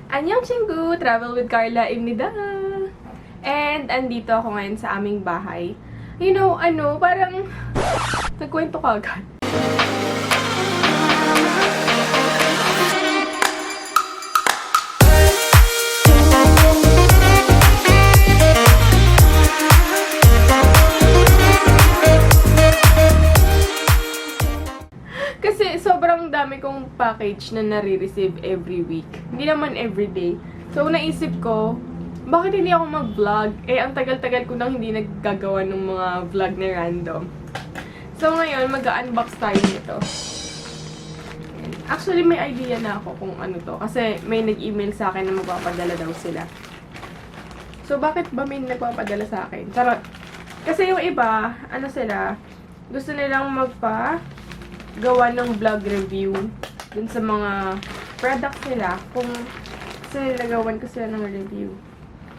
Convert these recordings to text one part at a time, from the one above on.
Annyeong Chingu! Travel with Carla Imnida! And andito ako ngayon sa aming bahay. You know, parang nagkwento ka agad. Kasi sobrang dami kong package na nare-receive every week. Hindi naman every day. So, naisip ko, bakit hindi ako mag-vlog? Ang tagal-tagal ko nang hindi naggagawa ng mga vlog na random. So, ngayon, mag-unbox tayo nito. Actually, may idea na ako kung ano to. Kasi may nag-email sa akin na magpapadala daw sila. So, bakit ba may nagpapadala sa akin? Charot! Kasi yung iba, sila, gusto nilang gawa ng vlog review dun sa mga products nila kung gawan ko sila ng review.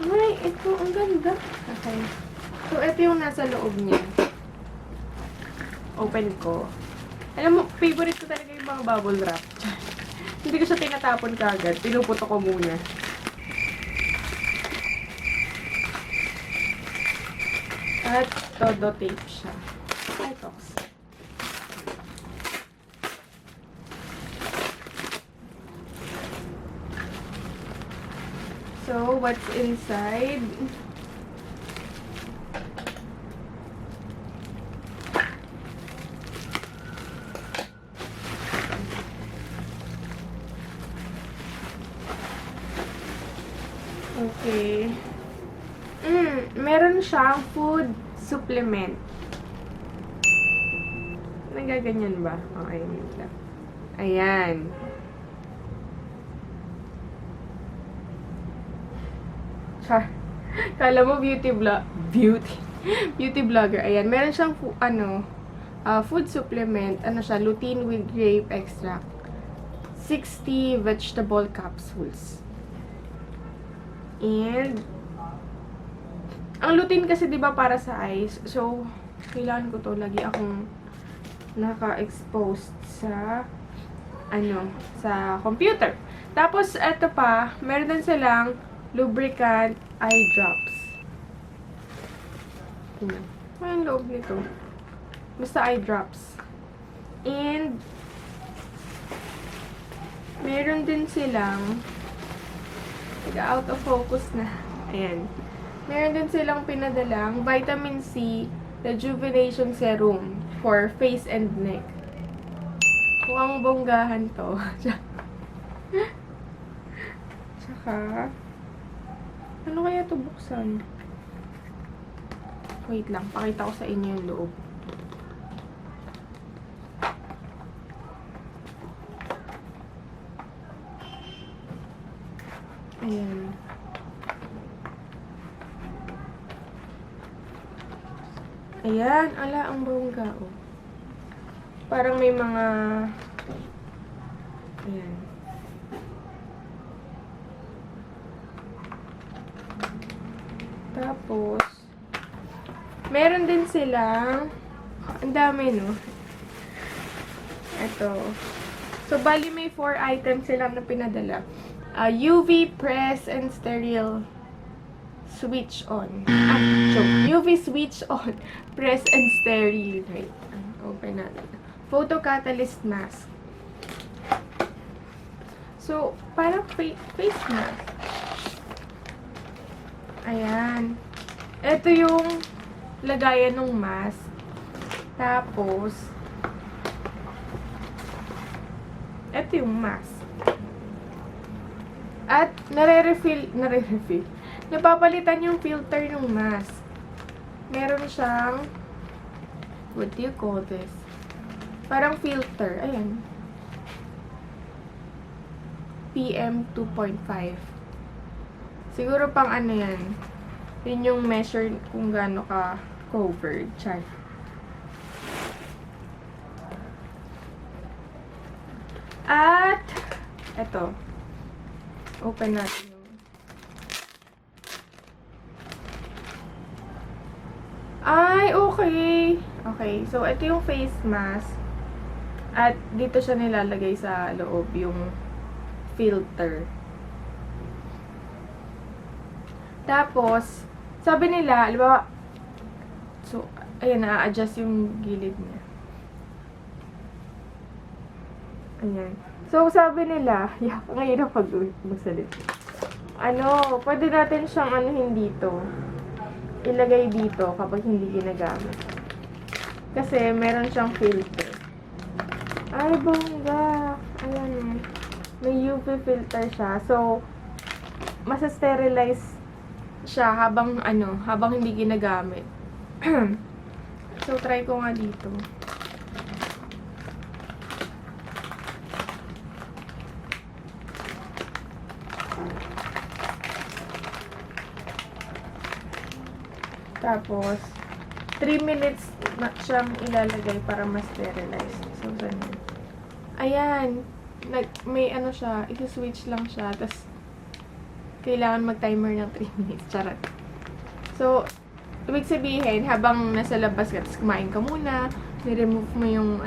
Ay, ito, ang ganda. Okay. So, ito yung nasa loob niya. Open ko. Alam mo, favorite ko talaga yung mga bubble wrap. Hindi ko siya tinatapon kagad. Pinuputo ko muna. At todo tape siya. Ay, tox. So, what's inside? Okay. Meron siyang food supplement. Nagaganyan ba? Okay, wait lang. Ayan. Kala mo beauty vlogger. Ayan, meron siyang food supplement. Ano siya? Lutein with grape extract. 60 vegetable capsules. And ang lutein kasi 'di ba para sa eyes. So, kailangan ko 'to lagi akong naka-exposed sa sa computer. Tapos eto pa, meron din silang lubricant eye drops. Ano yung loob nito? Basta eye drops. And meron din silang out of focus na. Ayan. Meron din silang pinadalang vitamin C rejuvenation serum for face and neck. Mukhang bonggahan to. Tsaka ano kaya ito buksan? Wait lang, pakita ko sa inyo yung loob. Ayan. Ayan, ala ang bongga, oh. Parang may mga ayan. Tapos, meron din silang, ang dami, no? Ito. So, bali may 4 items silang na pinadala. UV press and sterile switch on. UV switch on. Press and sterile. Wait. Open natin. Photo catalyst mask. So, parang face mask. Ayan. Ito yung lagayan ng mask. Tapos, ito yung mask. At, nare-refill. Napapalitan yung filter ng mask. Meron siyang, what do you call this? Parang filter. Ayan. PM 2.5. Siguro pang yan. Yun yung measure kung gaano ka covered. Char. At, eto. Open natin yung ay, okay. Okay, so ito yung face mask. At dito siya nilalagay sa loob yung filter. Tapos, sabi nila, alam so, ayan, na-adjust yung gilid niya. Ayan. So, sabi nila, ngayon na magsalit. Pwede natin siyang anuhin dito. Ilagay dito kapag hindi ginagamit. Kasi, meron siyang filter. Ay, bongga. Ayan. May UV filter siya. So, masa-sterilize siya habang hindi ginagamit. So, try ko nga dito. Tapos, 3 minutes na siyang ilalagay para ma-sterilize. So, ganun. Ayan. May siya, i-switch lang siya. Tapos, kailangan mag-timer ng 3 minutes. Charot. So, ibig sabihin, habang nasa labas ka, tapos kumain ka muna, ni-remove mo yung,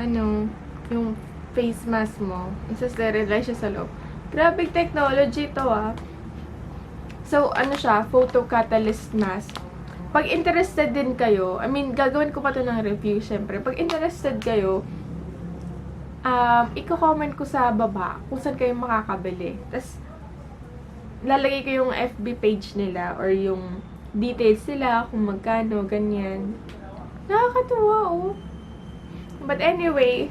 yung face mask mo. Isa-sterilize siya sa loob. Grabe technology to, ah. So, siya, photocatalyst mask. Pag interested din kayo, gagawin ko pa to ng review, syempre. Pag interested kayo, i-comment ko sa baba kung saan kayo makakabili. Tapos, lalagay ko yung FB page nila or yung details nila, kung magkano, ganyan. Nakakatuwa, oh. But anyway,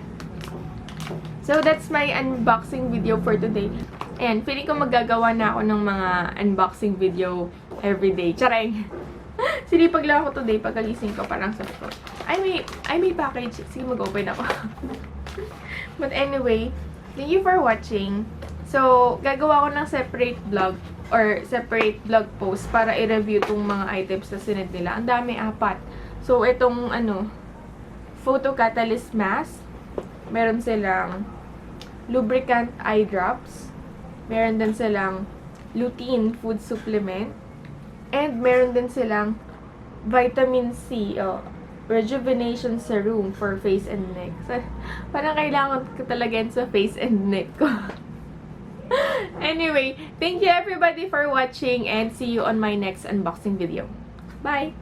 so that's my unboxing video for today. And feeling ko magagawa na ako ng mga unboxing video everyday. Charing! Sinipag lang ako today pagkagising ko, parang sabi ko, ay may package. Sige, mag-open ako. But anyway, thank you for watching. So, gagawa ko ng separate vlog or separate vlog post para i-review tong mga items na sinend nila. Ang dami, 4. So, itong photocatalyst mask. Meron silang lubricant eye drops. Meron din silang lutein food supplement. And meron din silang vitamin C, rejuvenation serum for face and neck. So, parang kailangan ko talaga yan sa face and neck ko. Anyway, thank you everybody for watching and see you on my next unboxing video. Bye!